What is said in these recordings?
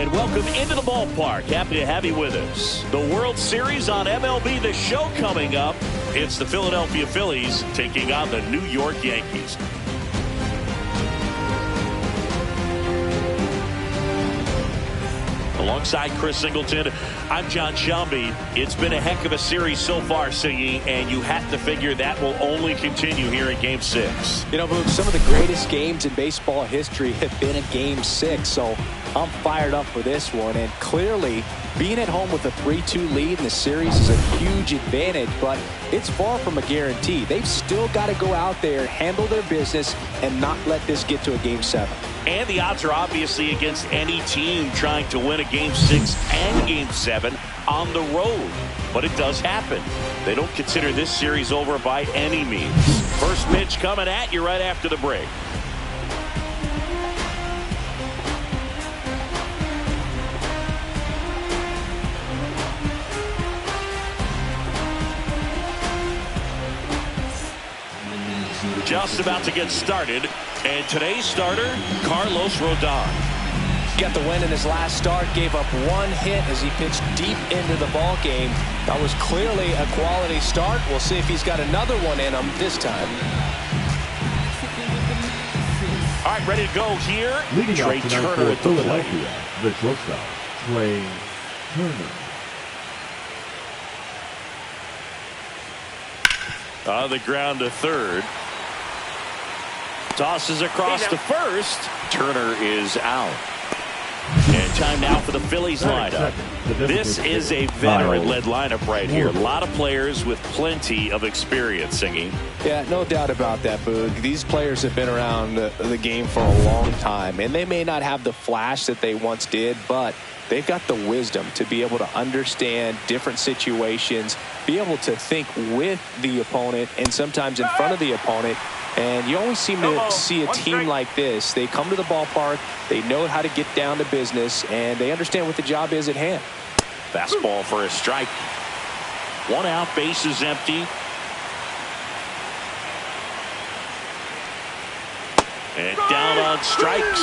And welcome into the ballpark. Happy to have you with us. The World Series on MLB The Show coming up. It's the Philadelphia Phillies taking on the New York Yankees. Alongside Chris Singleton, I'm John Shelby. It's been a heck of a series so far, Siggy, and you have to figure that will only continue here in Game 6. You know, Boog, some of the greatest games in baseball history have been in Game 6, so I'm fired up for this one. And clearly, being at home with a 3-2 lead in the series is a huge advantage, but it's far from a guarantee. They've still got to go out there, handle their business, and not let this get to a Game 7. And the odds are obviously against any team trying to win a Game 6 and Game 7 on the road. But it does happen. They don't consider this series over by any means. First pitch coming at you right after the break. Just about to get started, and today's starter, Carlos Rodon. Got the win in his last start, gave up one hit as he pitched deep into the ball game. That was clearly a quality start. We'll see if he's got another one in him this time. All right, ready to go here. Leading Trey off Turner for at the plate. Philadelphia, the shortstop, Trey Turner. On the ground to third. Tosses across to first. Turner is out. And time now for the Phillies lineup. This is a veteran-led lineup right here. A lot of players with plenty of experience, Singing. Yeah, no doubt about that, Boog. These players have been around the game for a long time, and they may not have the flash that they once did, but they've got the wisdom to be able to understand different situations, be able to think with the opponent and sometimes in front of the opponent. And you always seem to see a team like this. They come to the ballpark, they know how to get down to business, and they understand what the job is at hand. Fastball for a strike. One out, base is empty. And down on strikes.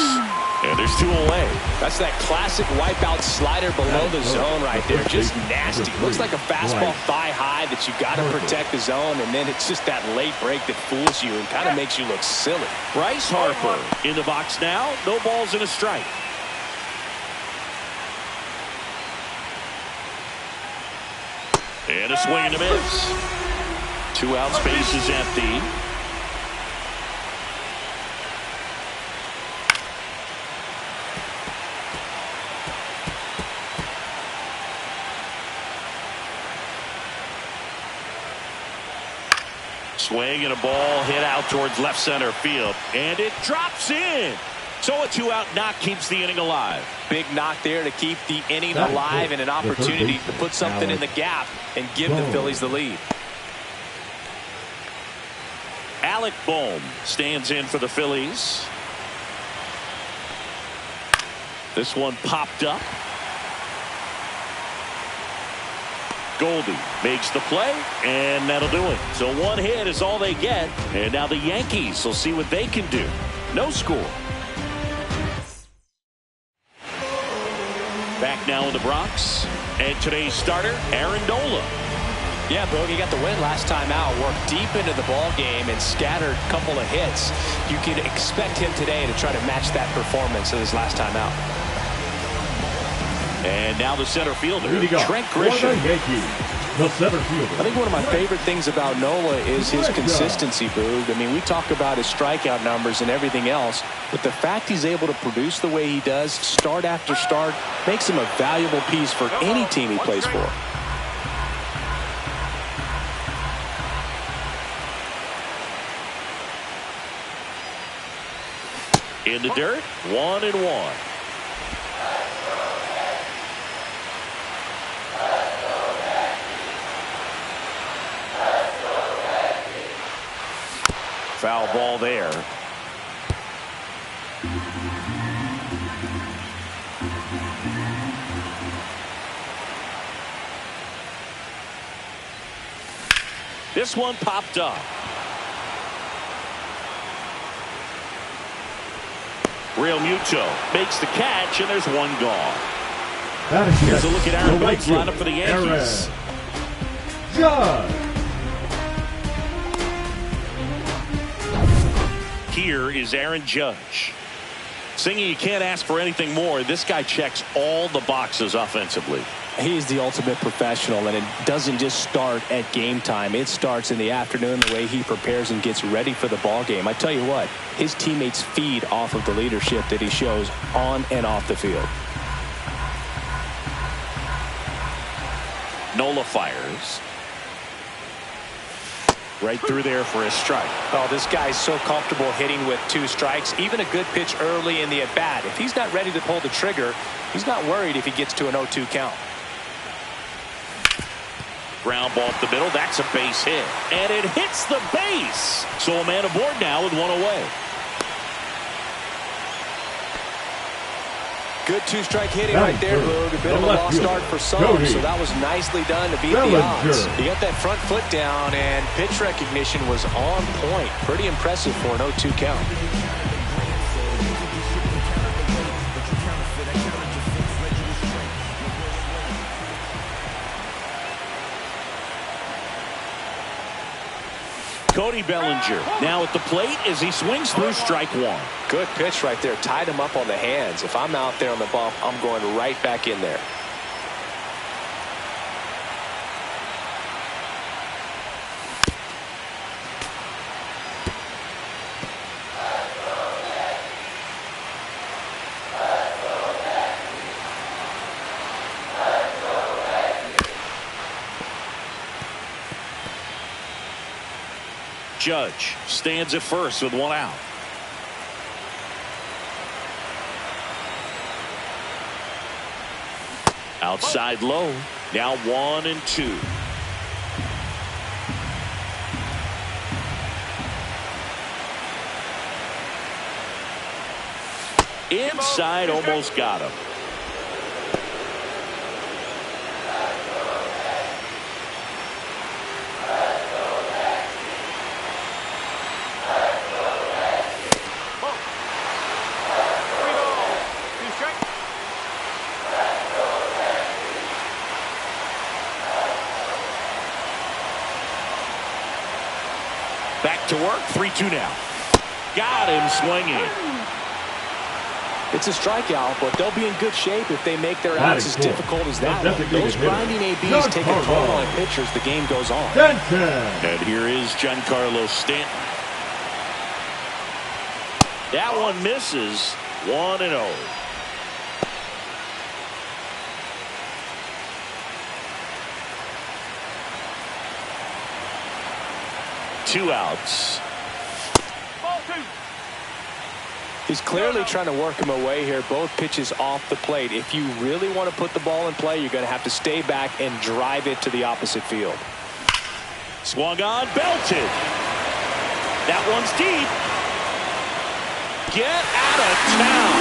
And there's two away. That's that classic wipeout slider below the zone right there. Just nasty. Looks like a fastball thigh high that you got to protect the zone, and then it's just that late break that fools you and kind of makes you look silly. Bryce Harper in the box now. No balls and a strike. And a swing and a miss. Two outs, base is empty. Swing and a ball hit out towards left center field. And it drops in. So a two-out knock keeps the inning alive. Big knock there to keep the inning alive and an opportunity to put something in the gap and give the Phillies the lead. Alec Bohm stands in for the Phillies. This one popped up. Goldie makes the play, and that'll do it. So one hit is all they get, and now the Yankees will see what they can do. No score. Back now in the Bronx, and today's starter, Aaron Nola. Yeah, Boog, he got the win last time out, worked deep into the ball game and scattered a couple of hits. You could expect him today to try to match that performance of his last time out. And now the center fielder, Trent For Grisham. the Yankees, the center fielder. I think one of my favorite things about Nola is his consistency, Boog. I mean, we talk about his strikeout numbers and everything else, but the fact he's able to produce the way he does, start after start, makes him a valuable piece for any team he plays for. In the dirt, 1-1. Foul ball there. This one popped up. Real Muto makes the catch, and there's one gone. Here's a look at Aaron Boyd's lineup for the Yankees. Judge. Here is Aaron Judge. Singing, you can't ask for anything more. This guy checks all the boxes offensively. He's the ultimate professional, and it doesn't just start at game time. It starts in the afternoon, the way he prepares and gets ready for the ball game. I tell you what, his teammates feed off of the leadership that he shows on and off the field. Nola fires. Right through there for a strike. Oh, this guy's so comfortable hitting with 2 strikes. Even a good pitch early in the at-bat. If he's not ready to pull the trigger, he's not worried if he gets to an 0-2 count. Ground ball up the middle. That's a base hit. And it hits the base. So a man aboard now with 1 away. Good 2-strike hitting right there, Boog. A bit of a lost start for some, so that was nicely done to beat the odds. He got that front foot down, and pitch recognition was on point. Pretty impressive for an 0-2 count. Cody Bellinger now at the plate as he swings through strike 1. Good pitch right there. Tied him up on the hands. If I'm out there on the bump, I'm going right back in there. Judge stands at first with 1 out. Outside low. Now 1-2. Inside, almost got him. Back to work, 3-2 now. Got him swinging. It's a strikeout, but they'll be in good shape if they make their outs as difficult as that one. Those grinding ABs take a toll on pitchers. The game goes on. And here is Giancarlo Stanton. That one misses. 1-0. Two outs. He's clearly trying to work him away here. Both pitches off the plate. If you really want to put the ball in play, you're going to have to stay back and drive it to the opposite field. Swung on, belted. That one's deep. Get out of town.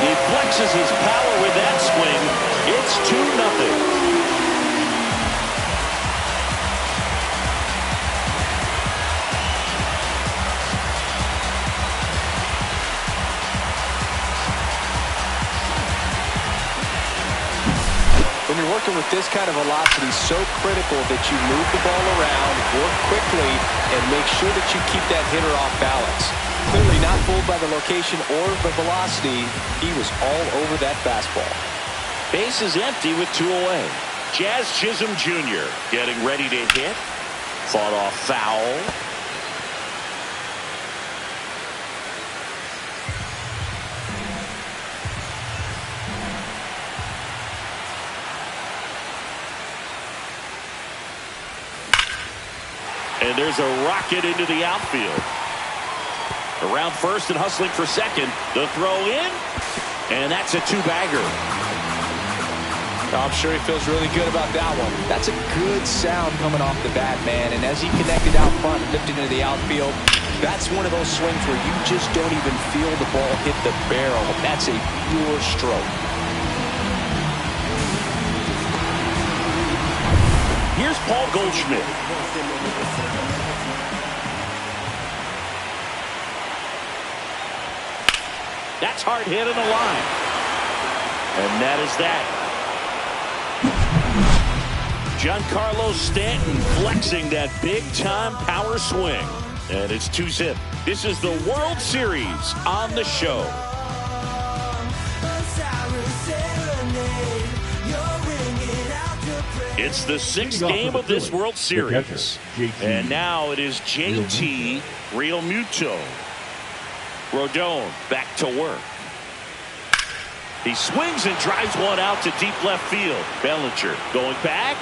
He flexes his power with that swing. It's 2-0. When you're working with this kind of velocity, so critical that you move the ball around, work quickly, and make sure that you keep that hitter off balance. Clearly not fooled by the location or the velocity. He was all over that fastball. Base is empty with 2 away. Jazz Chisholm Jr. getting ready to hit. Fought off foul. And there's a rocket into the outfield. Around first and hustling for second. The throw in. And that's a 2-bagger. I'm sure he feels really good about that one. That's a good sound coming off the bat, man. And as he connected out front and lifted into the outfield, that's one of those swings where you just don't even feel the ball hit the barrel. That's a pure stroke. Here's Paul Goldschmidt. That's hard hit in the line. And that is that. Giancarlo Stanton flexing that big-time power swing. And it's 2-zip. This is the World Series on the show. It's the sixth game of this World Series. And now it is JT Realmuto. Rodon back to work. He swings and drives one out to deep left field. Bellinger going back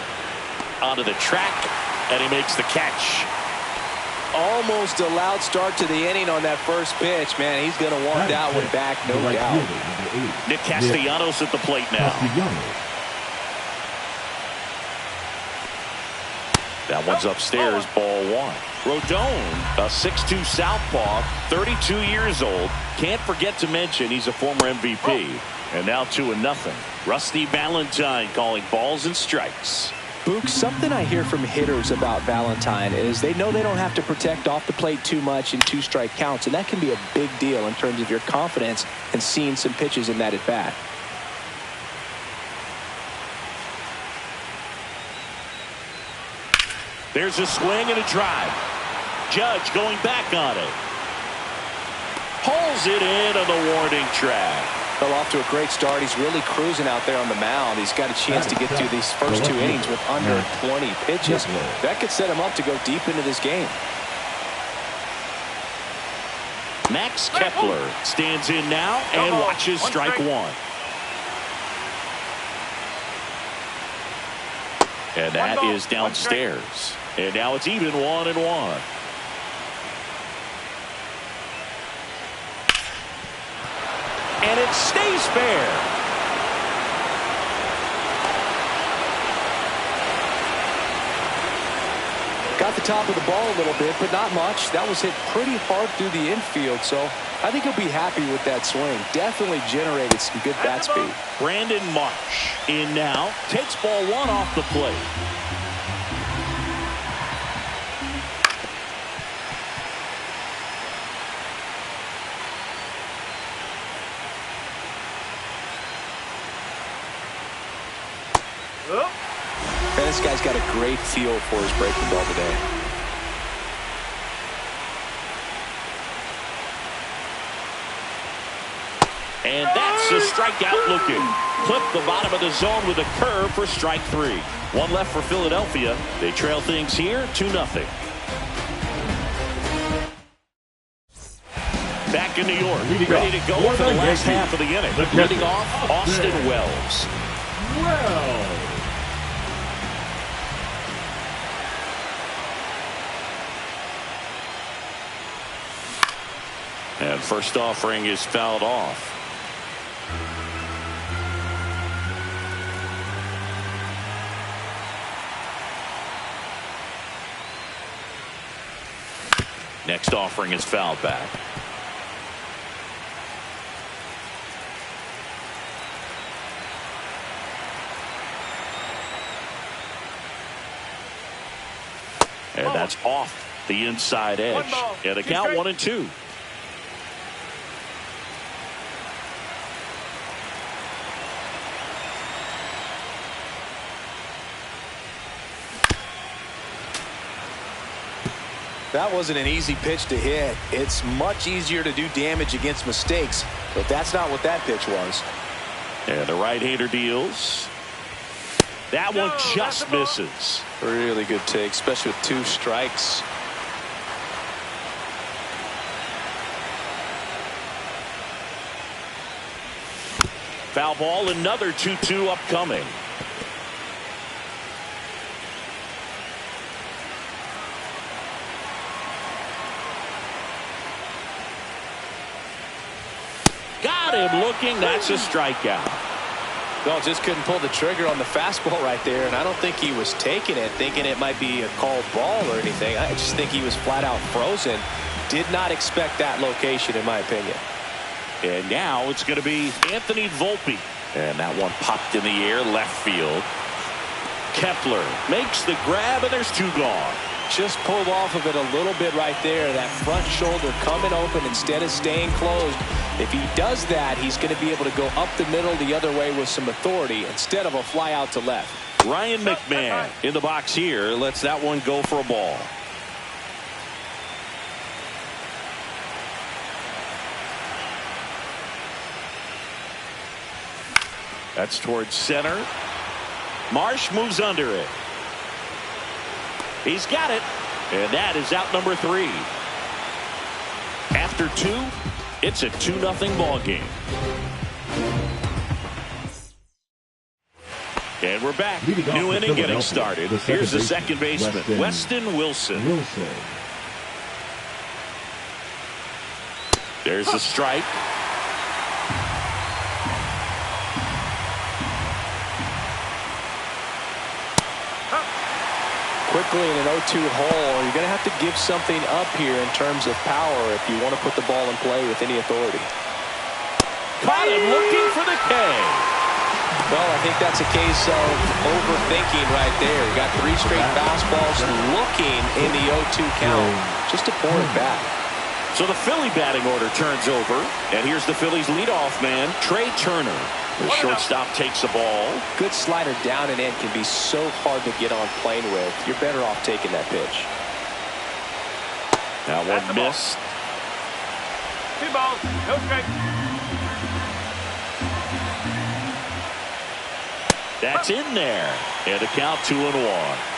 onto the track, and he makes the catch. Almost a loud start to the inning on that first pitch. Man, he's going to want that one back, no doubt. Nick Castellanos at the plate now. That one's upstairs, ball one. Rodon, a 6'2 southpaw, 32 years old. Can't forget to mention he's a former MVP. And now 2-0. Rusty Valentine calling balls and strikes. Book, something I hear from hitters about Valentine is they know they don't have to protect off the plate too much in 2-strike counts, and that can be a big deal in terms of your confidence and seeing some pitches in that at bat. There's a swing and a drive. Judge going back on it. Pulls it in on the warning track. Fell off to a great start. He's really cruising out there on the mound. He's got a chance to get through these first 2 innings with under 20 pitches. That could set him up to go deep into this game. Max Kepler stands in now and watches strike one. And that is downstairs. And now it's even 1-1. And it stays fair. Got the top of the ball a little bit, but not much. That was hit pretty hard through the infield, so I think he'll be happy with that swing. Definitely generated some good bat speed. Brandon Marsh in now. Takes ball one off the plate. And this guy's got a great feel for his breaking ball today. And that's a strikeout looking. Clip the bottom of the zone with a curve for strike three. One left for Philadelphia. They trail things here 2-0. Back in New York, ready to go for the last half of the inning. Leading off, Austin Wells. And first offering is fouled off. Next offering is fouled back. And that's off the inside edge. And the count 1-2. That wasn't an easy pitch to hit. It's much easier to do damage against mistakes, but that's not what that pitch was. And the right-hander deals. That one just misses. Really good take, especially with 2 strikes. Foul ball, another 2-2 upcoming. Got him looking. That's a strikeout. No, just couldn't pull the trigger on the fastball right there, and I don't think he was taking it, thinking it might be a called ball or anything. I just think he was flat out frozen. Did not expect that location, in my opinion. And now it's going to be Anthony Volpe. And that one popped in the air, left field. Kepler makes the grab, and there's 2 gone. Just pulled off of it a little bit right there. That front shoulder coming open instead of staying closed. If he does that, he's going to be able to go up the middle the other way with some authority instead of a fly out to left. Ryan McMahon in the box here lets that one go for a ball. That's towards center. Marsh moves under it. He's got it. And that is out number 3. After 2, it's a 2-0 ball game. And we're back. New inning getting started. Here's the second baseman, Weston Wilson. There's the strike. Quickly in an 0-2 hole, you're going to have to give something up here in terms of power if you want to put the ball in play with any authority. Caught him looking for the K. Well, I think that's a case of overthinking right there. You got 3 straight fastballs looking in the 0-2 count. Just to pour it back. So the Philly batting order turns over. And here's the Phillies leadoff man, Trey Turner. The shortstop takes the ball. Good slider down and in can be so hard to get on plane with. You're better off taking that pitch. That one missed. 2 balls, no strike. That's in there. And the count 2-1.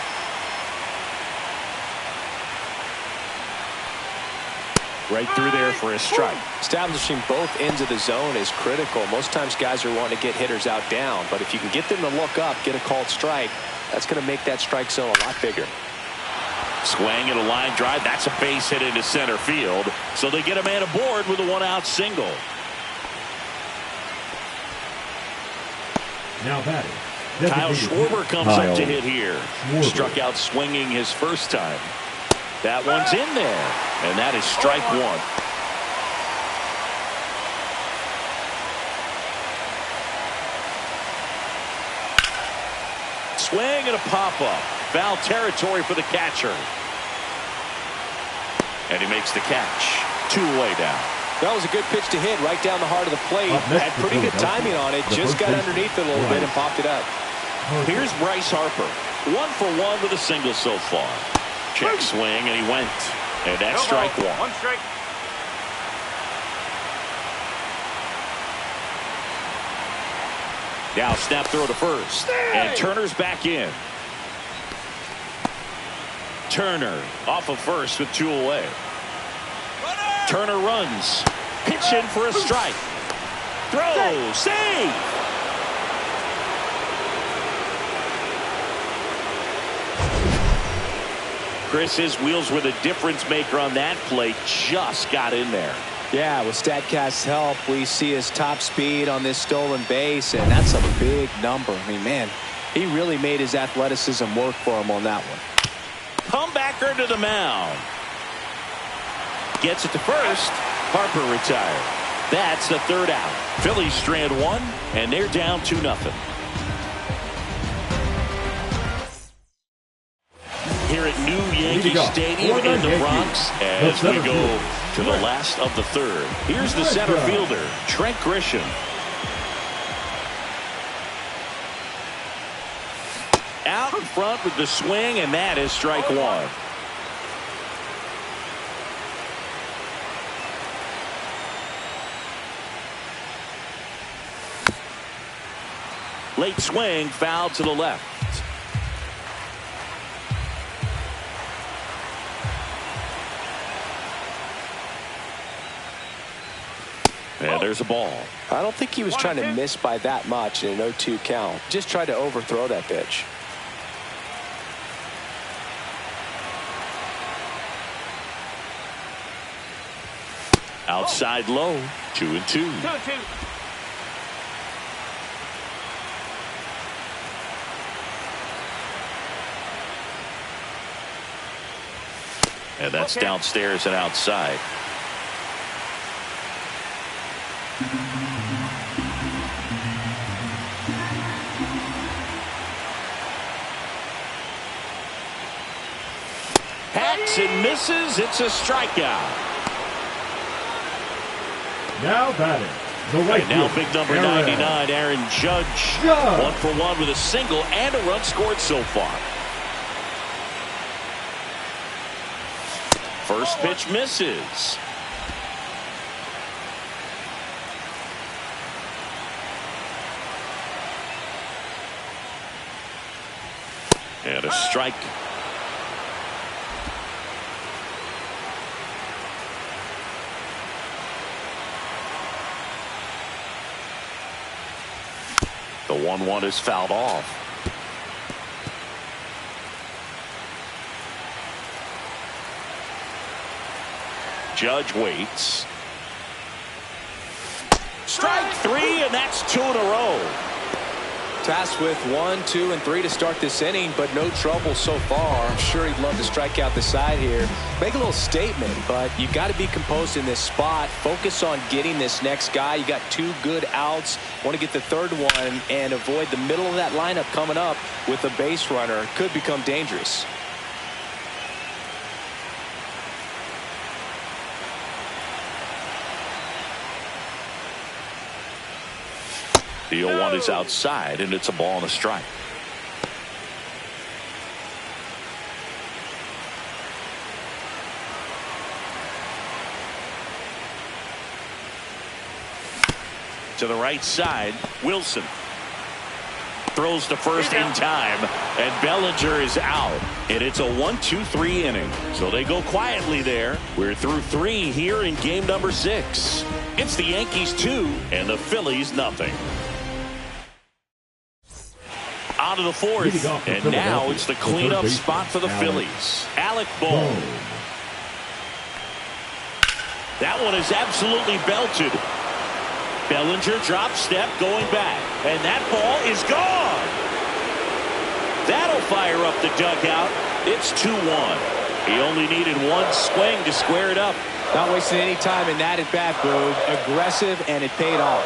Right through there for a strike. Establishing both ends of the zone is critical. Most times guys are wanting to get hitters out down, but if you can get them to look up, get a called strike, that's going to make that strike zone a lot bigger. Swing and a line drive. That's a base hit into center field. So they get a man aboard with a 1-out single. Now batting. Kyle Schwarber comes up to hit here. Struck out swinging his first time. That one's in there, and that is strike 1. Swing and a pop-up. Foul territory for the catcher. And he makes the catch. 2 away now. That was a good pitch to hit right down the heart of the plate. Had pretty good timing on it. Just got underneath it a little bit and popped it up. Here's Bryce Harper. 1 for 1 with a single so far. Check swing, and he went. And that's strike 1. 1 strike. Now snap throw to first. And Turner's back in. Turner off of first with 2 away. Turner runs. Pitch in for a strike. Throw. Save. Chris, his wheels were the difference maker on that play. Just got in there. Yeah, with StatCast's help, we see his top speed on this stolen base, and that's a big number. I mean, man, he really made his athleticism work for him on that one. Comebacker to the mound. Gets it to first. Harper retired. That's the 3rd out. Phillies strand 1, and they're down 2-0. Here at New Yankee Stadium in the Bronx as we go to the last of the 3rd. Here's the center fielder, Trent Grisham. Out in front with the swing, and that is strike 1. Late swing, foul to the left. And there's a ball. I don't think he was trying to miss by that much in an 0-2 count. Just tried to overthrow that pitch. Outside low, 2-2. 2-2. And that's downstairs and outside. Swats and misses. It's a strikeout. Now batting, the right And now fielder, big number 99, Aaron Judge. 1 for 1 with a single and a run scored so far. First pitch misses. And a strike. The 1-1 is fouled off. Judge waits. Strike 3, and that's 2 in a row. Tasked with 1, 2, and 3 to start this inning, but no trouble so far. I'm sure he'd love to strike out the side here. Make a little statement, but you got to be composed in this spot. Focus on getting this next guy. You got 2 good outs. Want to get the third one and avoid the middle of that lineup coming up with a base runner. Could become dangerous. The 0-1 is outside, and it's a ball and a strike. To the right side, Wilson throws to first in time, and Bellinger is out. And it's a 1-2-3 inning. So they go quietly there. We're through 3 here in game number 6. It's the Yankees 2 and the Phillies nothing. On to the 4th, and now it's the cleanup spot for the Phillies. Alec Bohm. That one is absolutely belted. Bellinger drop step going back, and that ball is gone. That'll fire up the dugout. It's 2-1. He only needed 1 swing to square it up. Not wasting any time in that at bat, Boog. Aggressive, and it paid off.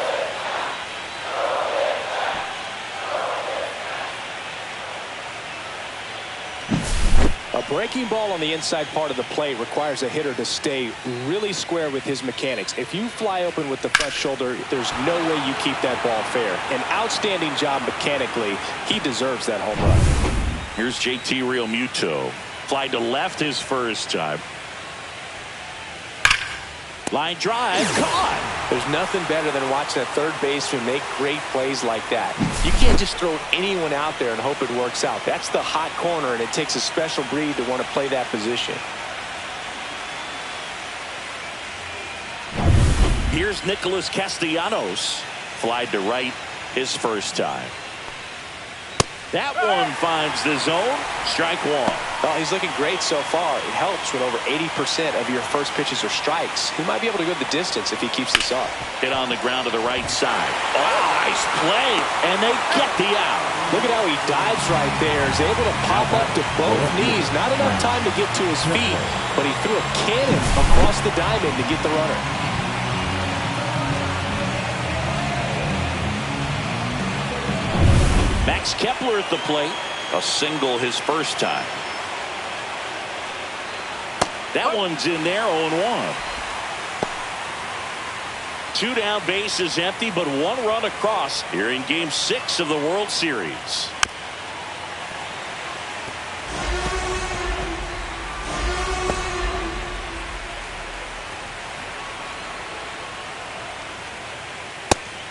A breaking ball on the inside part of the plate requires a hitter to stay really square with his mechanics. If you fly open with the front shoulder, there's no way you keep that ball fair. An outstanding job mechanically. He deserves that home run. Here's JT Realmuto. Fly to left his first time. Line drive, caught. There's nothing better than watching a third baseman make great plays like that. You can't just throw anyone out there and hope it works out. That's the hot corner, and it takes a special breed to want to play that position. Here's Nicholas Castellanos. Flied to right his first time. That one finds the zone. Strike 1. Oh, he's looking great so far. It helps when over 80% of your first pitches are strikes. He might be able to go the distance if he keeps this up. Hit on the ground to the right side. Oh, nice play. And they get the out. Look at how he dives right there. He's able to pop up to both knees. Not enough time to get to his feet, but he threw a cannon across the diamond to get the runner. Max Kepler at the plate. A single his first time. That one's in there, 0-1. 2 down, bases empty, but 1 run across here in game 6 of the World Series.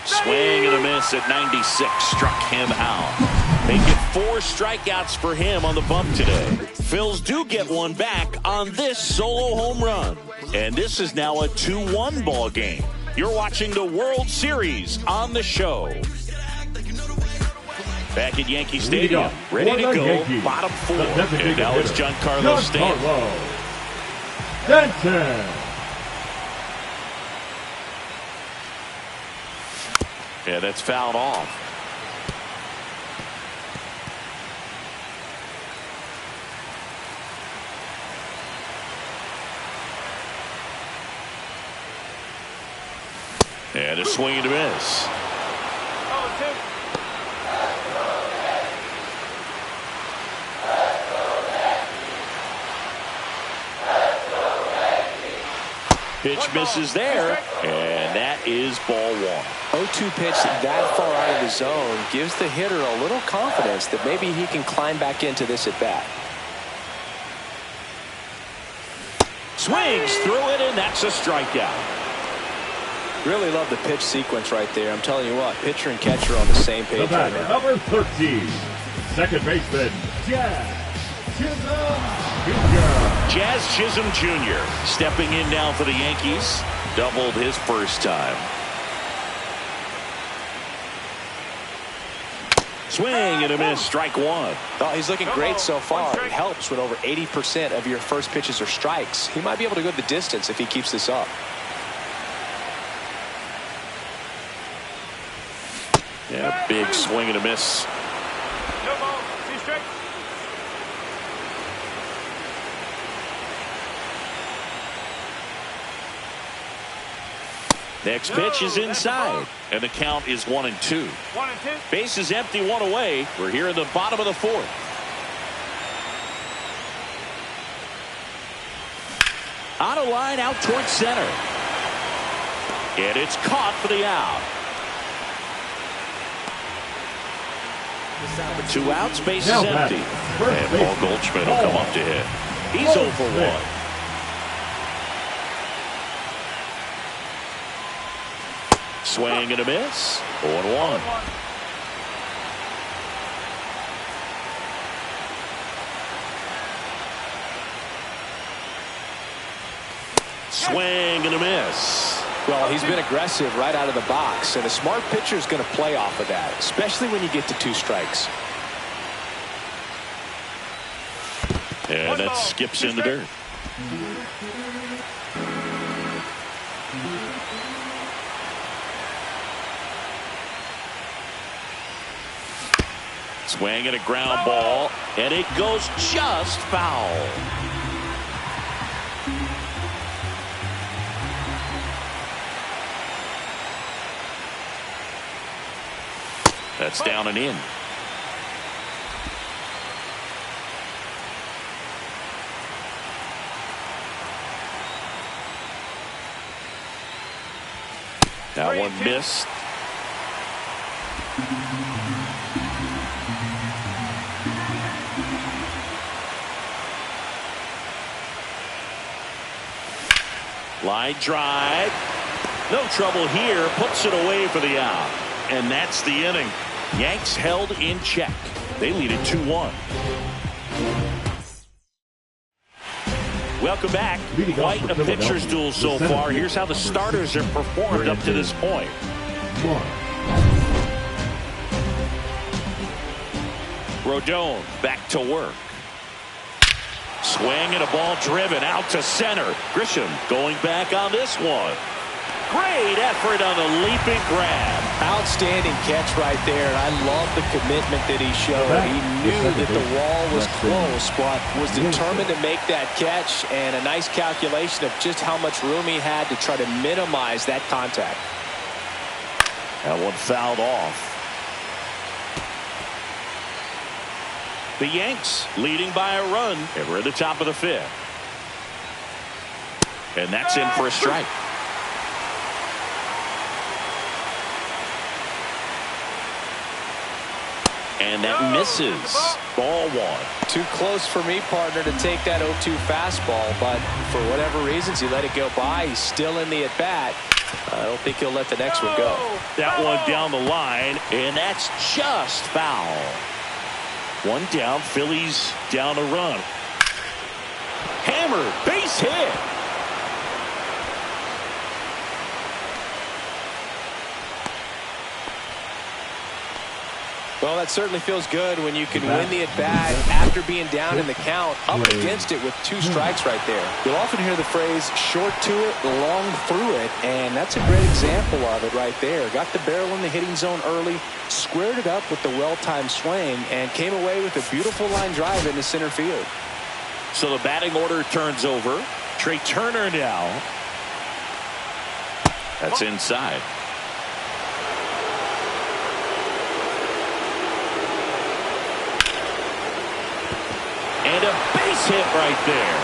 Swing and a miss at 96. Struck him out. They get 4 strikeouts for him on the bump today. Phils do get 1 back on this solo home run. And this is now a 2-1 ball game. You're watching the World Series on the show. Back at Yankee Stadium. Ready to go. Yankees, Bottom 4. And now it's Giancarlo Stanton. Yeah, that's fouled off. And a swing and a miss. 0-2. Pitch misses there, and that is ball one. 0-2 pitch that far out of the zone gives the hitter a little confidence that maybe he can climb back into this at bat. Swings through it, and that's a strikeout. Really love the pitch sequence right there. I'm telling you what, pitcher and catcher are on the same page right now. Number 13, second baseman, Jazz Chisholm Jr. stepping in now for the Yankees. Doubled his first time. Swing and a miss, strike one. Oh, he's looking great so far. It helps when over 80% of your first pitches are strikes. He might be able to go the distance if he keeps this up. Yeah, big swing and a miss. No ball, 2 strikes. Next pitch is inside, and the count is 1-2. 1-2. Base is empty, one away. We're here in the bottom of the fourth. On a line out towards center. And it's caught for the out. 2 outs, base is empty. And Paul Goldschmidt will come up to hit. He's 0 for 1. Swing and a miss. 0-1. Swing and a miss. Well, he's been aggressive right out of the box, and a smart pitcher is going to play off of that, especially when you get to 2 strikes. And that skips in the dirt. Swing and a ground ball, and it goes just foul. That's down and in. That one missed. Line drive. No trouble here. Puts it away for the out. And that's the inning. Yanks held in check. They lead it 2-1. Welcome back. Quite a pitcher's duel so far. Here's how the starters have performed up to this point. Rodon back to work. Swing and a ball driven out to center. Grisham going back on this one. Great effort on the leaping grab. Outstanding catch right there. I love the commitment that he showed. He knew that the wall was close, but was determined to make that catch, and a nice calculation of just how much room he had to try to minimize that contact. That one fouled off. The Yanks leading by a run, and we're at the top of the 5th. And that's in for a strike. And that misses. Ball 1. Too close for me, partner, to take that 0-2 fastball, but for whatever reasons, he let it go by. He's still in the at-bat. I don't think he'll let the next one go. That one down the line, and that's just foul. One down, Phillies down a run. Hammer, base hit. Well, that certainly feels good when you can win the at-bat after being down in the count, up against it with 2 strikes right there. You'll often hear the phrase, short to it, long through it, and that's a great example of it right there. Got the barrel in the hitting zone early, squared it up with the well-timed swing, and came away with a beautiful line drive into center field. So the batting order turns over. Trey Turner now. That's inside. And a base hit right there.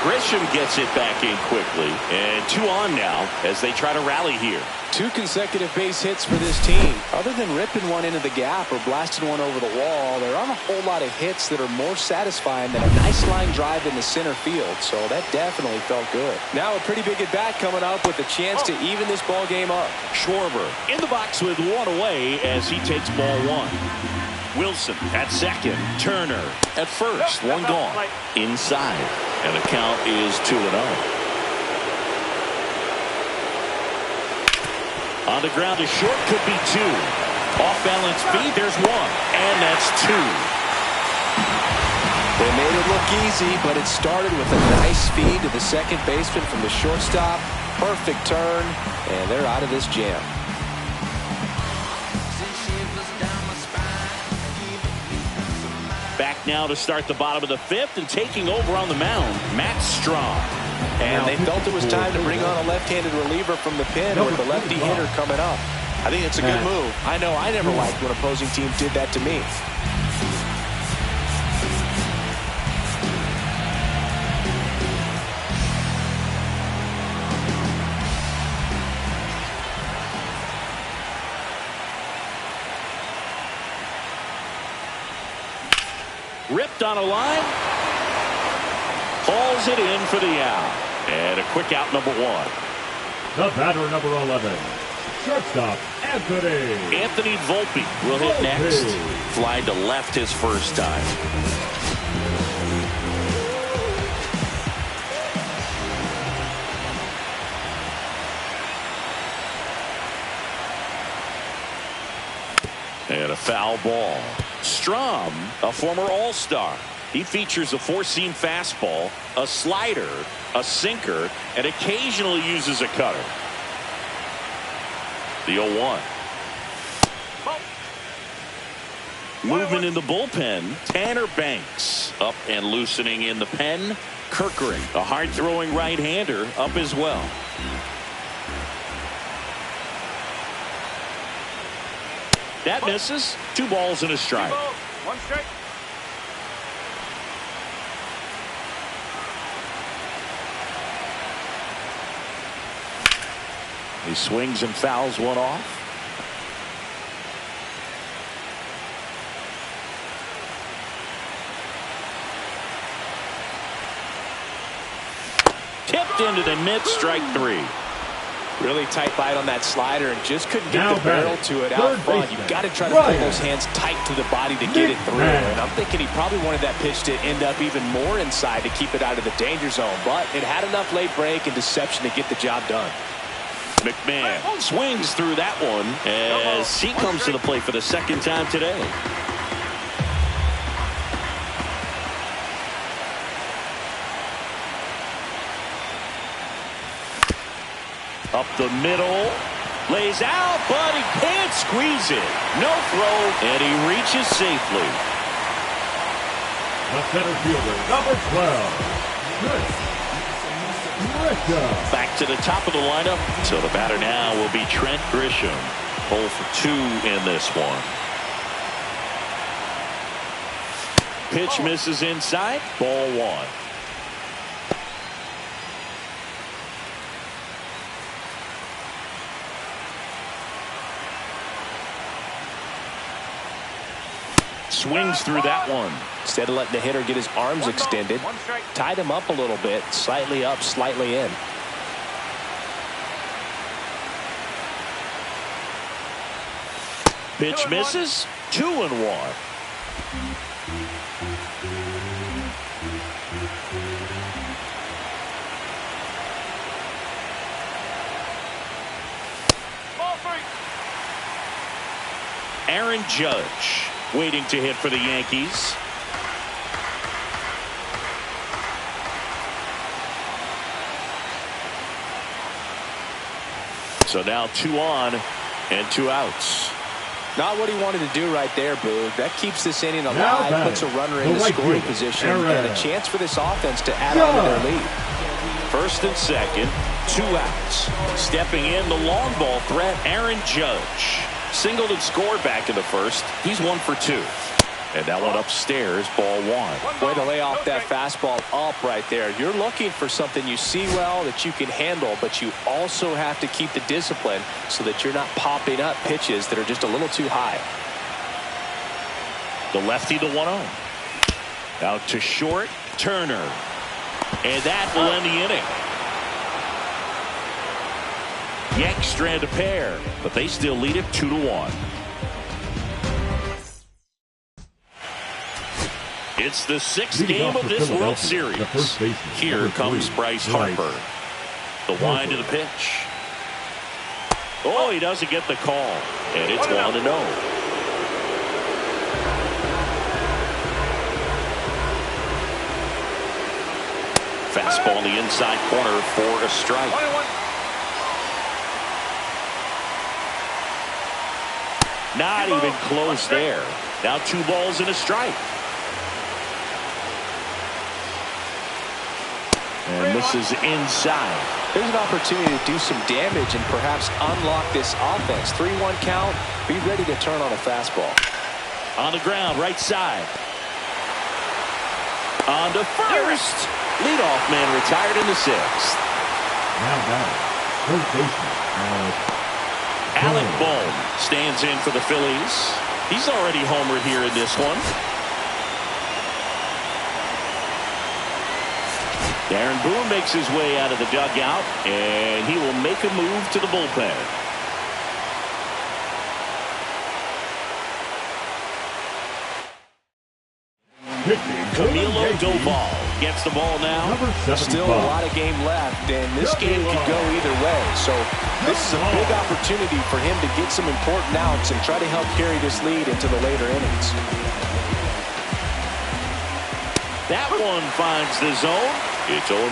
Grisham gets it back in quickly. And 2 on now as they try to rally here. 2 consecutive base hits for this team. Other than ripping one into the gap or blasting one over the wall, there aren't a whole lot of hits that are more satisfying than a nice line drive in the center field. So that definitely felt good. Now a pretty big at bat coming up with a chance to even this ball game up. Schwarber in the box with 1 away as he takes ball 1. Wilson at second. Turner at first. 1 gone. Inside. And the count is 2-0. On the ground, a short could be 2. Off balance feed, there's 1. And that's 2. They made it look easy, but it started with a nice feed to the second baseman from the shortstop. Perfect turn, and they're out of this jam. Back now to start the bottom of the 5th, and taking over on the mound, Matt Strahm. And they felt it was time to bring on a left-handed reliever from the pen with the lefty hitter coming up. I think it's a good move. I know I never liked when opposing teams did that to me. Ripped on a line. Hauls it in for the out. And a quick out, number 1. The batter, number 11. Shortstop, Anthony Volpe will hit next. Fly to left his first time. And a foul ball. Strahm, a former All-Star. He features a 4-seam fastball, a slider, a sinker, and occasionally uses a cutter. The 0-1. Movement in the bullpen. Tanner Banks up and loosening in the pen. Kirkering, a hard-throwing right-hander, up as well. That misses. 2 balls and a strike. 1 strike. He swings and fouls one off. Tipped into the mid, strike 3. Really tight bite on that slider and just couldn't get the barrel to it out front. You've got to try to pull those hands tight to the body to get it through. And I'm thinking he probably wanted that pitch to end up even more inside to keep it out of the danger zone. But it had enough late break and deception to get the job done. McMahon swings through that one as he comes to the plate for the 2nd time today. Up the middle, lays out, but he can't squeeze it. No throw, and he reaches safely. The center fielder, number 12. Back to the top of the lineup. So the batter now will be Trent Grisham. 0 for 2 in this one. Pitch misses inside. Ball 1. Swings through that one. Instead of letting the hitter get his arms extended, tied him up a little bit, slightly up, slightly in. Pitch misses. 2-1. Aaron Judge waiting to hit for the Yankees. So now 2 on and 2 outs. Not what he wanted to do right there, Boog. That keeps this inning alive, puts a runner in the scoring position, and a chance for this offense to add on to their lead. 1st and 2nd, 2 outs. Stepping in, the long ball threat, Aaron Judge. Singled and scored back in the 1st. He's 1 for 2. And that one upstairs, ball one. Way to lay off that fastball up right there. You're looking for something you see well that you can handle, but you also have to keep the discipline so that you're not popping up pitches that are just a little too high. The lefty to 1-0. Out to short, Turner. And that will end the inning. Yanks strand a pair, but they still lead it 2-1. It's the sixth game of this World Series. Here comes Bryce Harper. The wind to the pitch. Oh, he doesn't get the call. And it's 1-0. Fastball in the inside corner for a strike. Not even close there. Now 2 balls and a strike. And this is inside. There's an opportunity to do some damage and perhaps unlock this offense. 3-1 count. Be ready to turn on a fastball. On the ground, right side. On to first. Leadoff man retired in the 6th. Now batting, third baseman, Alec Bohm stands in for the Phillies. He's already homered here in this one. Darren Boone makes his way out of the dugout, and he will make a move to the bullpen. Camilo Doval gets the ball now. Still a lot of game left, and this game could go either way. So this is a big opportunity for him to get some important outs and try to help carry this lead into the later innings. That one finds the zone. It's 0-1.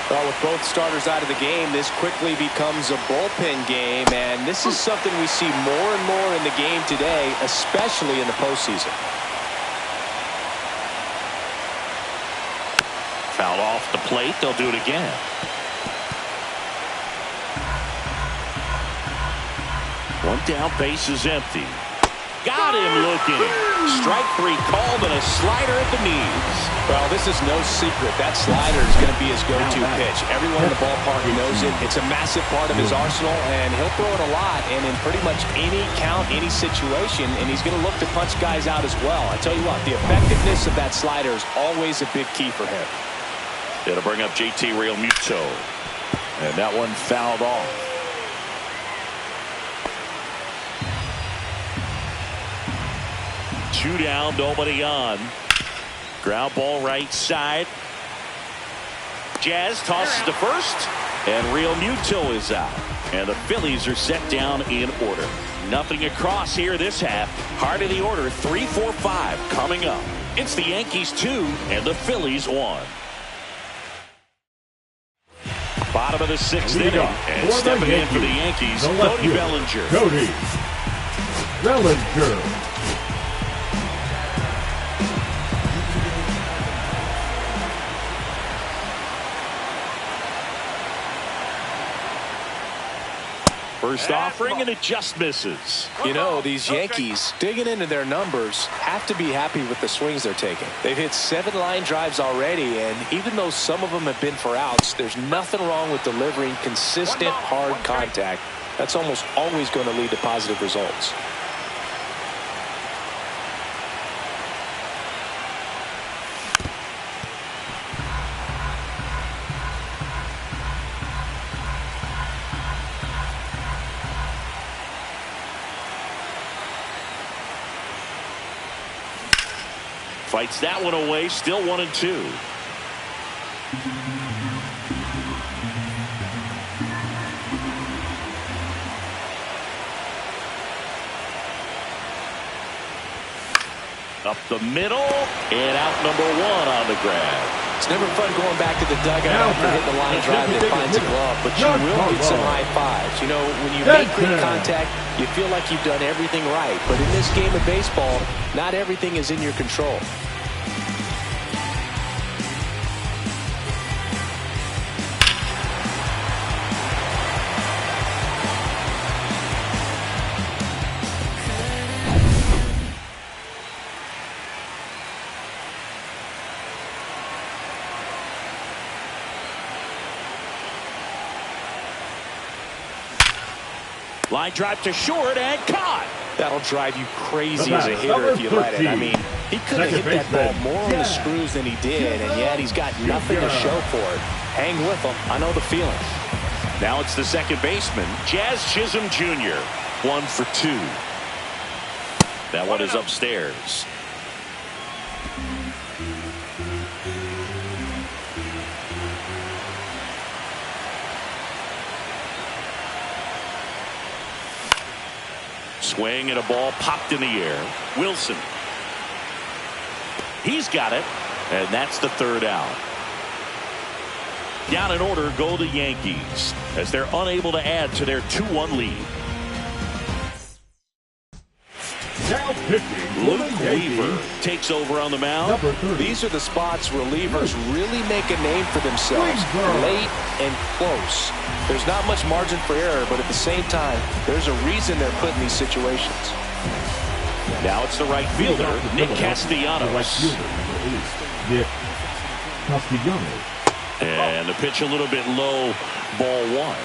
Well, with both starters out of the game, this quickly becomes a bullpen game, and this is something we see more and more in the game today, especially in the postseason. Foul off the plate. They'll do it again. One down, base is empty. Got him looking. Strike 3 called and a slider at the knees. Well, this is no secret. That slider is going to be his go-to pitch. Everyone in the ballpark knows it. It's a massive part of his arsenal, and he'll throw it a lot and in pretty much any count, any situation, and he's going to look to punch guys out as well. I tell you what, the effectiveness of that slider is always a big key for him. It'll bring up JT Realmuto. And that one fouled off. Two down, nobody on. Ground ball right side. Jazz tosses to first, and Realmuto is out. And the Phillies are set down in order. Nothing across here this half. Heart of the order, 3, 4, 5 coming up. It's the Yankees 2 and the Phillies 1. Bottom of the 6th inning, and stepping in for the Yankees, Cody Bellinger. Cody Bellinger. First offering, and it just misses. You know, these Yankees, digging into their numbers, have to be happy with the swings they're taking. They've hit 7 line drives already, and even though some of them have been for outs, there's nothing wrong with delivering consistent, hard contact. That's almost always going to lead to positive results. Fights that one away, still 1-2. Up the middle, and out number 1 on the grab. It's never fun going back to the dugout after hitting the line drive that finds a glove, but you will get some high fives. You know, when you make great contact, you feel like you've done everything right. But in this game of baseball, not everything is in your control. Line drive to short and caught. That'll drive you crazy as a hitter if you let it. I mean, he could have hit that ball more on the screws than he did, and yet he's got nothing to show for it. Hang with him. I know the feeling. Now it's the second baseman, Jazz Chisholm Jr. 1 for 2. That one is upstairs. Swing and a ball popped in the air. Wilson. He's got it, and that's the third out. Down in order go the Yankees as they're unable to add to their 2-1 lead. Now pitching, Luke Weaver takes over on the mound. These are the spots relievers really make a name for themselves. Late and close. There's not much margin for error, but at the same time, there's a reason they're put in these situations. Now it's the right fielder, Nick Castellanos. Nick Castellanos. And the pitch a little bit low, ball 1.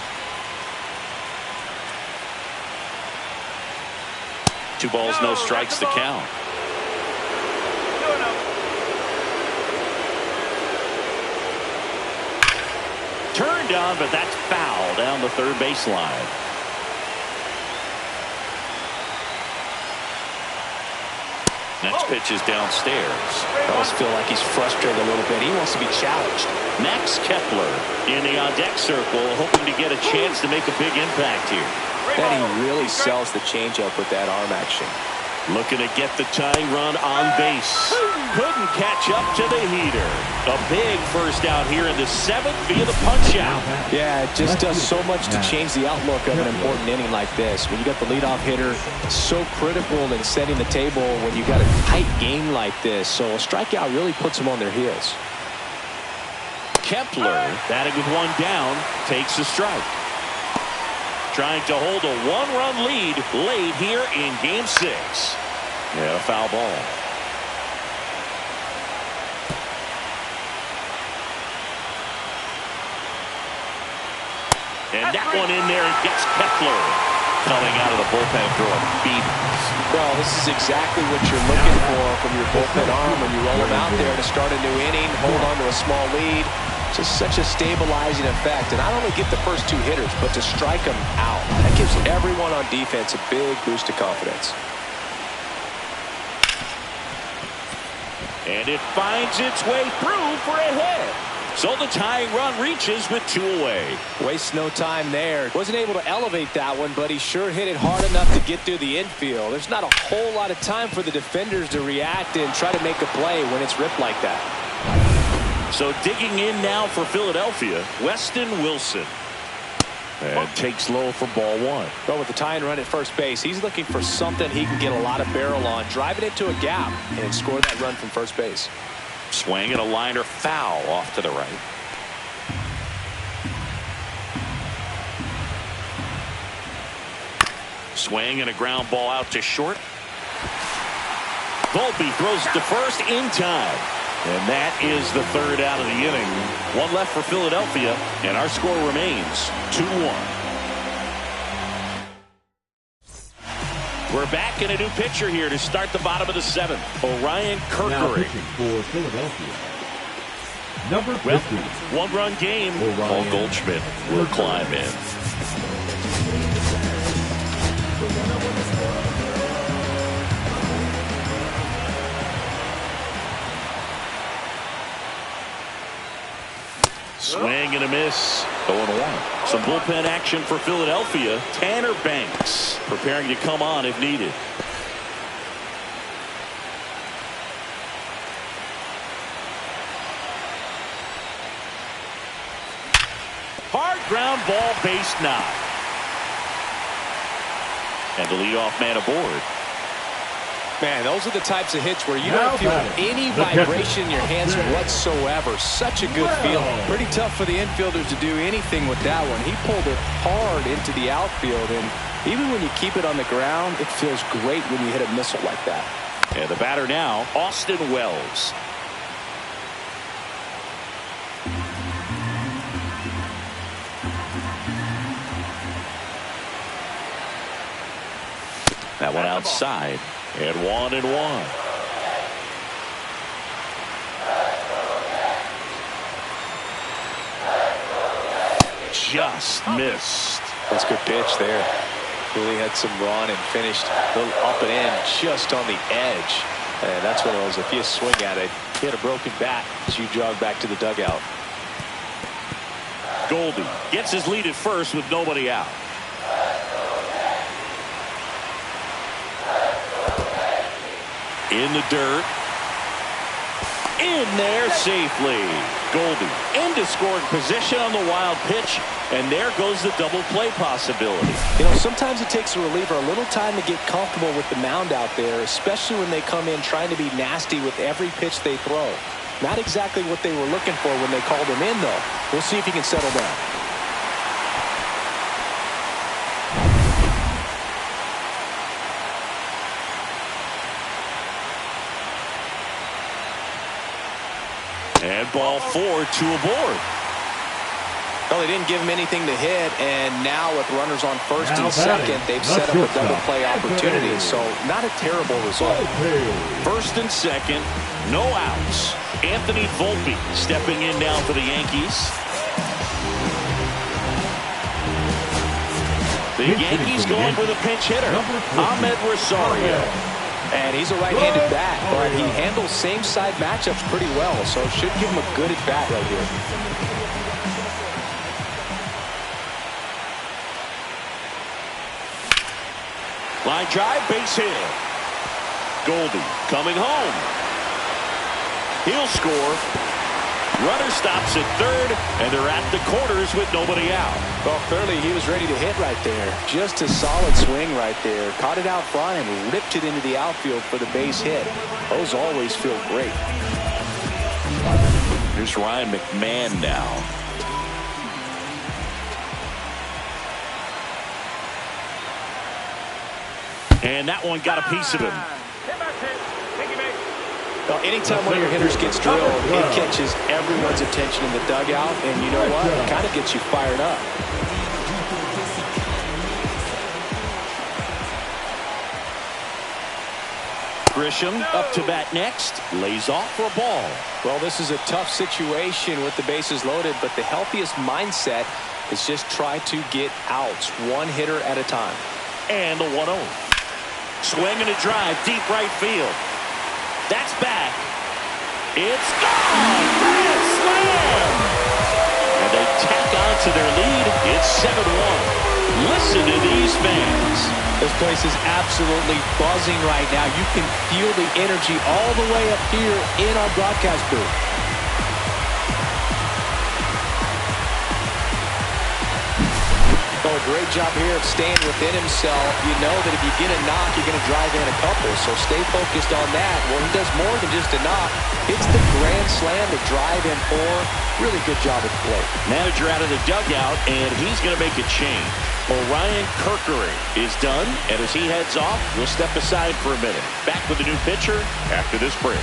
2 balls, no strikes to count. Turned on, but that's foul down the third baseline. Next pitch is downstairs. I always feel like he's frustrated a little bit. He wants to be challenged. Max Kepler in the on-deck circle, hoping to get a chance to make a big impact here. And he really sells the changeup with that arm action. Looking to get the tying run on base. Couldn't catch up to the heater. A big first out here in the 7th via the punch out. Yeah, it just does so much to change the outlook of an important inning like this. When you got the leadoff hitter, so critical in setting the table when you got a tight game like this. So a strikeout really puts them on their heels. Kepler, batting with 1 down, takes a strike. Trying to hold a 1-run lead late here in Game 6. Yeah, a foul ball. And that one in there and gets Kepler coming out of the bullpen for a beat. Well, this is exactly what you're looking for from your bullpen arm when you roll him out there to start a new inning, hold on to a small lead. Just such a stabilizing effect, and not only get the first 2 hitters, but to strike them out. That gives everyone on defense a big boost of confidence. And it finds its way through for a hit. So the tying run reaches with 2 away. Wastes no time there. Wasn't able to elevate that one, but he sure hit it hard enough to get through the infield. There's not a whole lot of time for the defenders to react and try to make a play when it's ripped like that. So digging in now for Philadelphia, Weston Wilson. And takes low for ball 1. Well, with the tying run at first base, he's looking for something he can get a lot of barrel on, drive it into a gap, and score that run from first base. Swing and a liner foul off to the right. Swing and a ground ball out to short. Volpe throws it to first in time. And that is the third out of the inning. 1 left for Philadelphia, and our score remains 2-1. We're back in a new pitcher here to start the bottom of the 7th. Orion Now Kirkering. pitching for Philadelphia. Number 50. Well, 1-run game. Paul Goldschmidt will climb in. Swing and a miss. 0-1. Some bullpen action for Philadelphia. Tanner Banks preparing to come on if needed. Hard ground ball, base knock. And the leadoff man aboard. Man, those are the types of hits where you don't feel any vibration in your hands whatsoever. Such a good feeling. Pretty tough for the infielders to do anything with that one. He pulled it hard into the outfield, and even when you keep it on the ground, it feels great when you hit a missile like that. And the batter now, Austin Wells. That one outside. And 1-1. Just missed. That's a good pitch there. Really had some run and finished a little up and in just on the edge. And that's one of those, if you swing at it, hit a broken bat as you jog back to the dugout. Goldie gets his lead at first with nobody out. In the dirt. In there safely. Goldie into scoring position on the wild pitch. And there goes the double play possibility. You know, sometimes it takes a reliever a little time to get comfortable with the mound out there, especially when they come in trying to be nasty with every pitch they throw. Not exactly what they were looking for when they called him in, though. We'll see if he can settle down. And ball 4, 2 aboard. Well, they didn't give him anything to hit, and now with runners on first and second, they've set up a double play opportunity, so not a terrible result. First and second, no outs. Anthony Volpe stepping in now for the Yankees. The Yankees going for the pinch hitter, Ahmed Rosario. And he's a right-handed bat, but he handles same-side matchups pretty well, so should give him a good at-bat right here. Line drive, base hit. Goldie coming home. He'll score. Runner stops at third, and they're at the corners with nobody out. Well, clearly he was ready to hit right there. Just a solid swing right there. Caught it out front and ripped it into the outfield for the base hit. Those always feel great. Here's Ryan McMahon now. And that one got a piece of him. Well, anytime one of your hitters gets drilled, it catches everyone's attention in the dugout, and you know what? It kind of gets you fired up. Grisham up to bat next. Lays off for a ball. Well, this is a tough situation with the bases loaded, but the healthiest mindset is just try to get outs, one hitter at a time. And the 1-0. Swing and a drive, deep right field. That's back. It's gone. Grand slam. And they tack on to their lead. It's 7-1. Listen to these fans. This place is absolutely buzzing right now. You can feel the energy all the way up here in our broadcast booth. Oh, a great job here of staying within himself. You know that if you get a knock, you're going to drive in a couple, so stay focused on that. Well, he does more than just a knock. Hits the grand slam to drive in 4. Really good job at the plate. Manager out of the dugout, and he's going to make a change. Orion Kerkering is done, and as he heads off, we'll step aside for a minute. Back with a new pitcher after this break.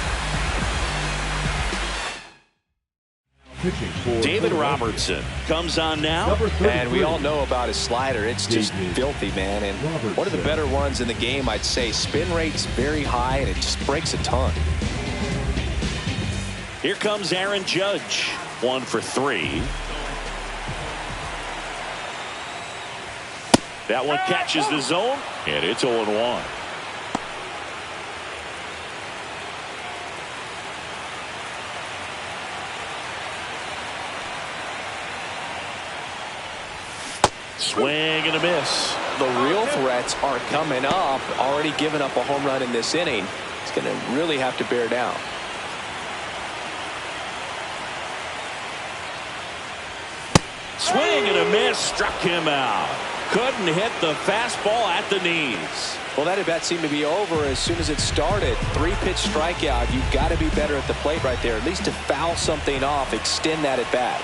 David Robertson comes on now. And we all know about his slider. It's just filthy, man. And one of the better ones in the game, I'd say. Spin rate's very high, and it just breaks a ton. Here comes Aaron Judge. 1 for 3. That one catches the zone, and it's 0-1. Swing and a miss. The real threats are coming up. Already given up a home run in this inning. It's going to really have to bear down. Swing and a miss. Struck him out. Couldn't hit the fastball at the knees. Well, that at bat seemed to be over as soon as it started. 3-pitch strikeout. You've got to be better at the plate right there. At least to foul something off. Extend that at bat.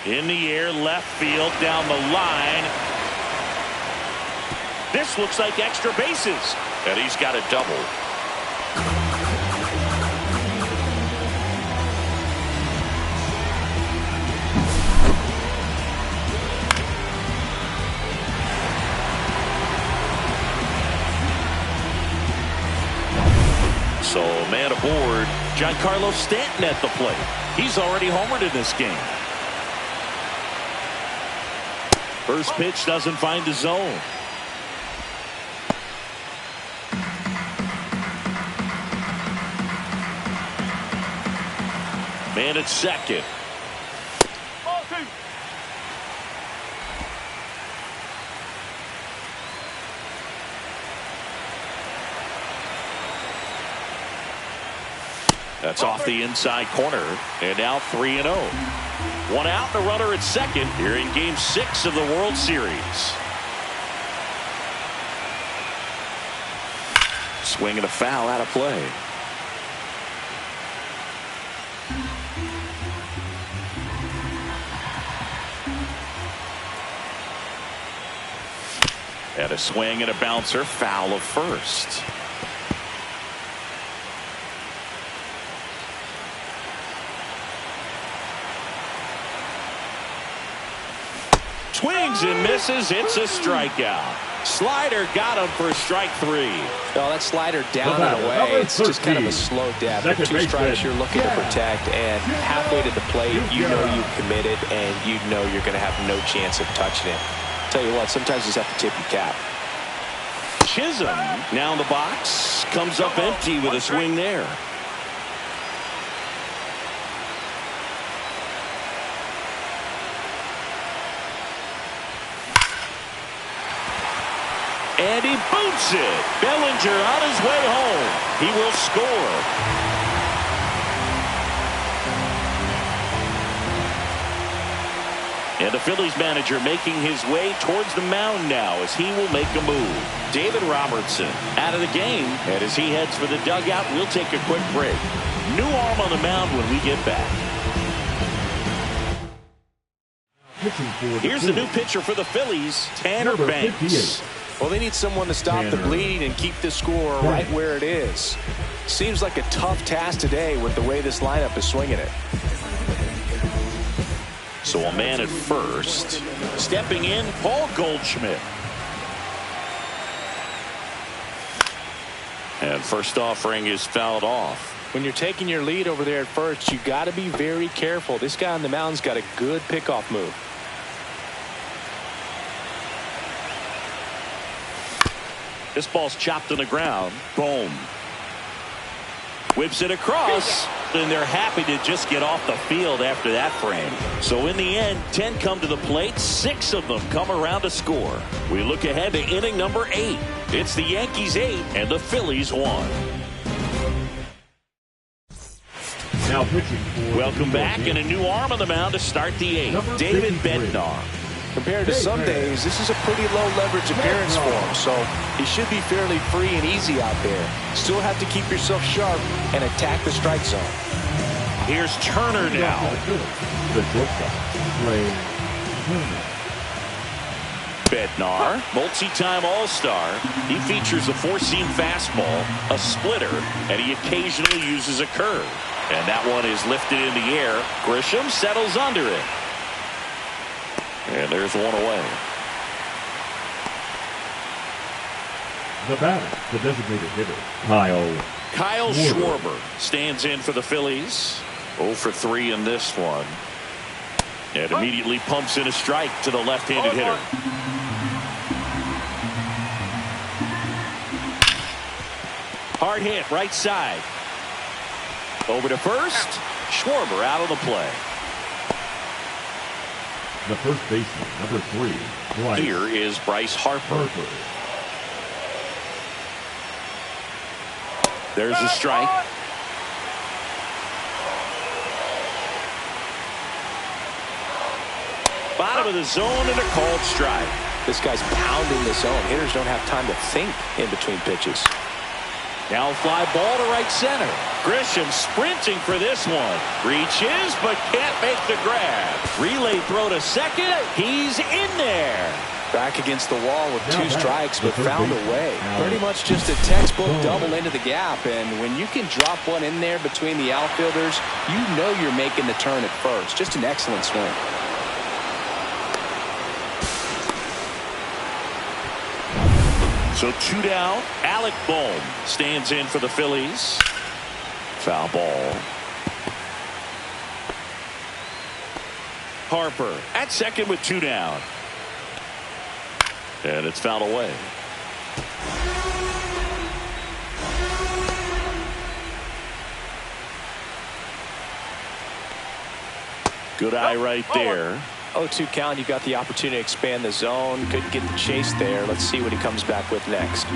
In the air, left field, down the line. This looks like extra bases. And he's got a double. So man aboard, Giancarlo Stanton at the plate. He's already homered in this game. First pitch doesn't find the zone. Man at second. That's off the inside corner. And now 3-0. One out, the runner at second here in Game 6 of the World Series. Swing and a foul out of play. And a swing and a bouncer, foul of first. Swings and misses. It's a strikeout. Slider got him for strike 3. Oh, that slider down and away. It's just kind of a slow death. With 2 strikes you're looking to protect, and halfway to the plate, you know you've committed, and you know you're going to have no chance of touching it. Tell you what, sometimes you just have to tip your cap. Chisholm now in the box. Comes up empty with a swing there. And he boots it. Bellinger on his way home. He will score. And the Phillies manager making his way towards the mound now as he will make a move. David Robertson out of the game. And as he heads for the dugout, we'll take a quick break. New arm on the mound when we get back. Here's the new pitcher for the Phillies, Tanner Banks. Well, they need someone to stop the bleeding and keep the score right where it is. Seems like a tough task today with the way this lineup is swinging it. So a man at first. Stepping in, Paul Goldschmidt. And first offering is fouled off. When you're taking your lead over there at first, you got to be very careful. This guy on the mound's got a good pickoff move. This ball's chopped on the ground. Boom. Whips it across. And they're happy to just get off the field after that frame. So in the end, 10 come to the plate. 6 of them come around to score. We look ahead to inning number 8. It's the Yankees 8 and the Phillies 1. Now pitching for Welcome back, and a new arm on the mound to start the 8th. David Bednar. Compared to some days, this is a pretty low leverage appearance for him, so he should be fairly free and easy out there. Still have to keep yourself sharp and attack the strike zone. Here's Turner now. The shortstop, Bednar, multi-time All-Star. He features a 4-seam fastball, a splitter, and he occasionally uses a curve. And that one is lifted in the air. Grisham settles under it. And there's one away. The batter, the designated hitter, Kyle Schwarber stands in for the Phillies. 0 for 3 in this one. And immediately pumps in a strike to the left-handed hitter. Hard hit, right side. Over to first. Schwarber out of the play. The first baseman, number 3, Bryce. Here is Bryce Harper. There's a strike. Bottom of the zone and a called strike. This guy's pounding the zone. Hitters don't have time to think in between pitches. Now fly ball to right center. Grisham sprinting for this one. Reaches but can't make the grab. Relay throw to second. He's in there. Back against the wall with 2 strikes, but found a way. Pretty much just a textbook double into the gap, and when you can drop one in there between the outfielders, you know you're making the turn at first. Just an excellent swing. So 2 down. Alec Bohm stands in for the Phillies. Foul ball. Harper at second with 2 down. And it's fouled away. Good eye right there. 0-2 count. You got the opportunity to expand the zone. Couldn't get the chase there. Let's see what he comes back with next.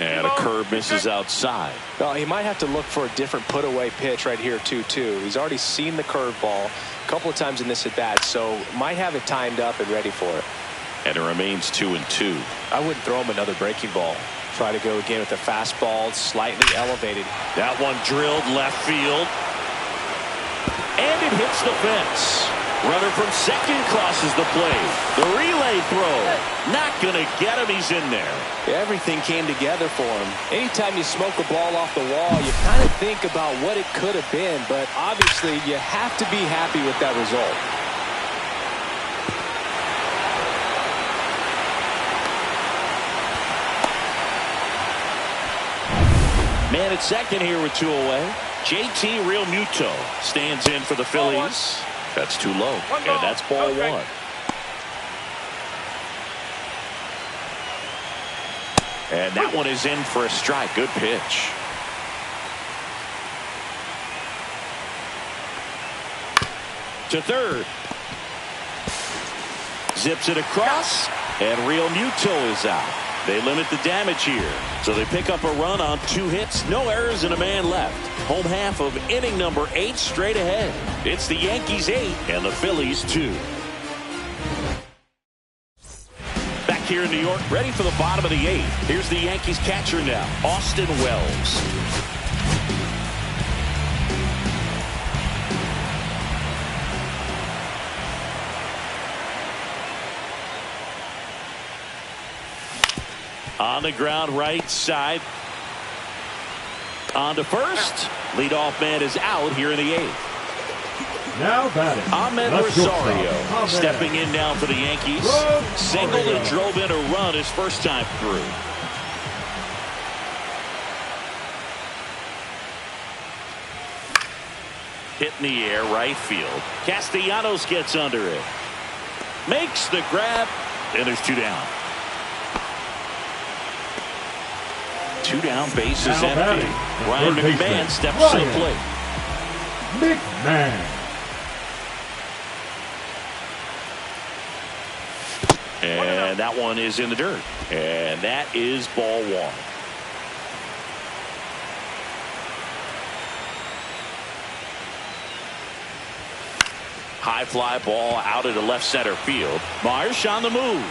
And a curve misses outside. Well, he might have to look for a different put away pitch right here 2-2. He's already seen the curveball a couple of times in this at bat, so might have it timed up and ready for it. And it remains 2-2. I wouldn't throw him another breaking ball. Try to go again with the fastball, slightly elevated. That one drilled left field. And it hits the fence. Runner from second crosses the plate. The relay throw. Not going to get him. He's in there. Everything came together for him. Anytime you smoke a ball off the wall, you kind of think about what it could have been. But obviously, you have to be happy with that result. Man at second here with 2 away. JT Realmuto stands in for the Phillies. That's too low. And that's ball 1. And that one is in for a strike. Good pitch. To third. Zips it across. And Realmuto is out. They limit the damage here. So they pick up a run on 2 hits, no errors, and a man left. Home half of inning number 8 straight ahead. It's the Yankees 8 and the Phillies 2. Back here in New York, ready for the bottom of the 8th. Here's the Yankees catcher now, Austin Wells. On the ground right side. On to first. Leadoff man is out here in the 8th. Now batting, Ahmed Rosario stepping in now for the Yankees. Singled and drove in a run his first time through. Hit in the air right field. Castellanos gets under it. Makes the grab. And there's 2 down. 2 down, bases empty. Ryan McMahon steps to the plate. McMahon. And that one is in the dirt. And that is ball 1. High fly ball out into left center field. Marsh on the move.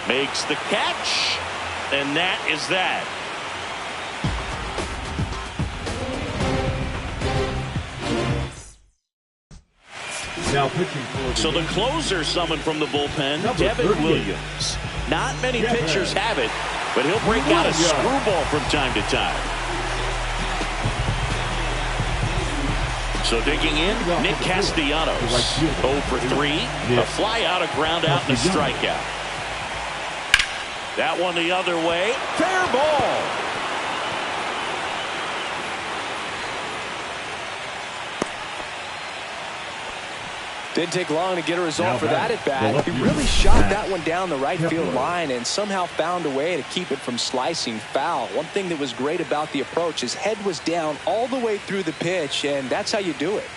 Makes the catch. And that is that. Now pitching for So the closer summoned from the bullpen, Devin Williams. Not many pitchers have it, but he'll break out a screwball from time to time. So digging in, Nick Castellanos. 0 for 3. A fly out, a ground out, and a strikeout. That one the other way. Fair ball. Didn't take long to get a result for that at bat. He really shot that one down the right field line and somehow found a way to keep it from slicing foul. One thing that was great about the approach, his head was down all the way through the pitch, and that's how you do it.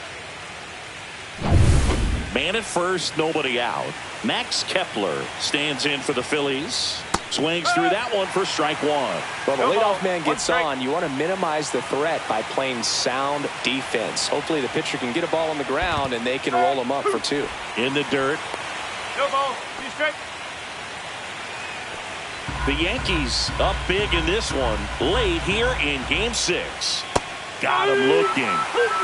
Man at first, nobody out. Max Kepler stands in for the Phillies. Swings through that one for strike 1. Well, the leadoff man gets on. You want to minimize the threat by playing sound defense. Hopefully the pitcher can get a ball on the ground and they can roll him up for 2. In the dirt. No ball. Be straight. The Yankees up big in this one late here in game 6. Got him looking.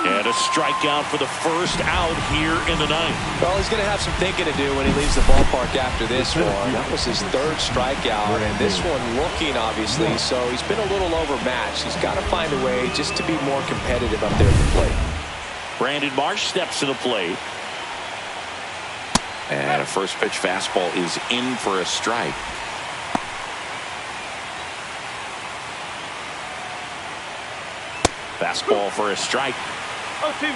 And a strikeout for the first out here in the 9th. Well, he's going to have some thinking to do when he leaves the ballpark after this one. That was his 3rd strikeout, and this one looking, obviously, so he's been a little overmatched. He's got to find a way just to be more competitive up there at the plate. Brandon Marsh steps to the plate. And a first pitch fastball is in for a strike. Fastball for a strike. 0-2.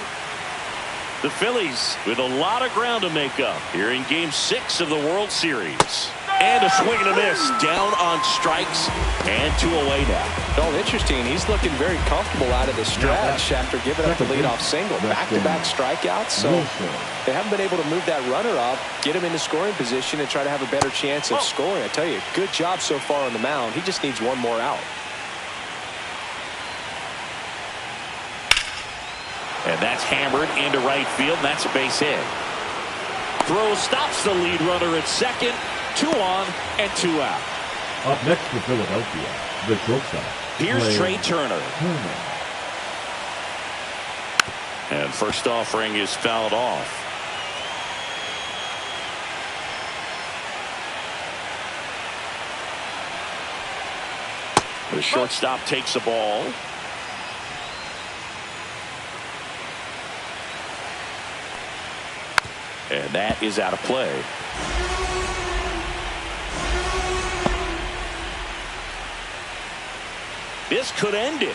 The Phillies with a lot of ground to make up here in Game 6 of the World Series. And a swing and a miss. Down on strikes and 2 away now. Oh, interesting. He's looking very comfortable out of the stretch after giving up the leadoff single. Back-to-back strikeouts. So they haven't been able to move that runner up, get him into scoring position, and try to have a better chance of scoring. I tell you, good job so far on the mound. He just needs one more out. And that's hammered into right field. And that's a base hit. Throw stops the lead runner at second. 2 on and 2 out. Up next for Philadelphia, the shortstop. Here's Trey Turner. And first offering is fouled off. The shortstop takes the ball. And that is out of play. This could end it.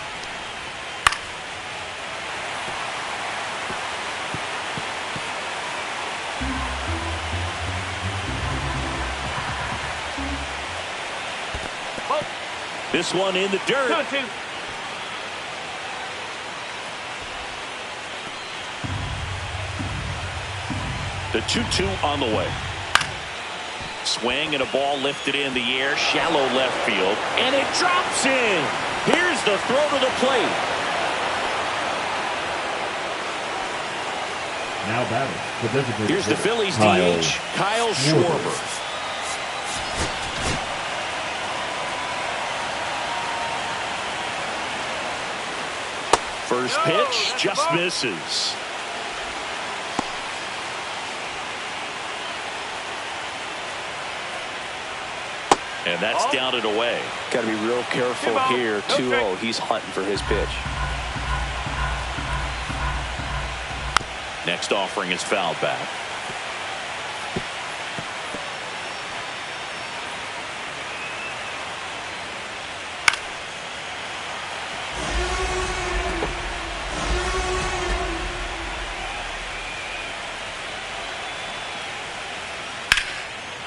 This one in the dirt. 2-2. The 2-2 on the way. Swing and a ball lifted in the air, shallow left field, and it drops in. Here's the throw to the plate. Now batting. Here's the Phillies DH, Kyle Schwarber. First pitch just misses. And that's down and away. Got to be real careful here. 2-0. He's hunting for his pitch. Next offering is fouled back.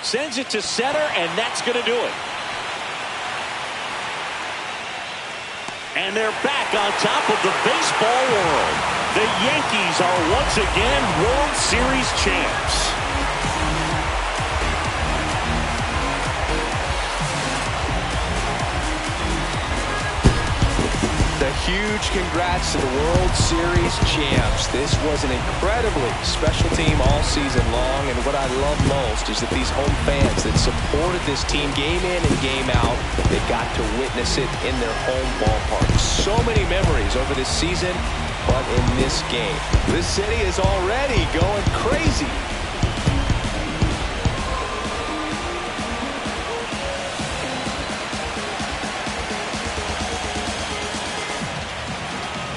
Sends it to center, and that's going to do it. And they're back on top of the baseball world. The Yankees are once again World Series champs. A huge congrats to the World Series champs. This was an incredibly special team all season long, and what I love most is that these home fans that supported this team game in and game out, they got to witness it in their home ballpark. So many memories over this season, but in this game, this city is already going crazy.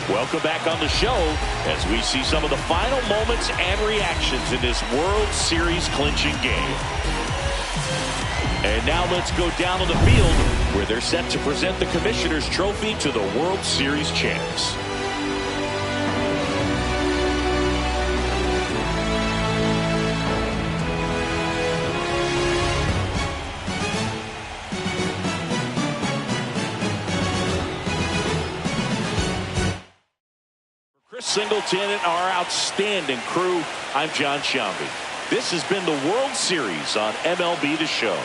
Welcome back on the show as we see some of the final moments and reactions in this World Series clinching game. And now let's go down on the field where they're set to present the Commissioner's Trophy to the World Series champs. Singleton and our outstanding crew, I'm John Sciambi. This has been the World Series on MLB The Show.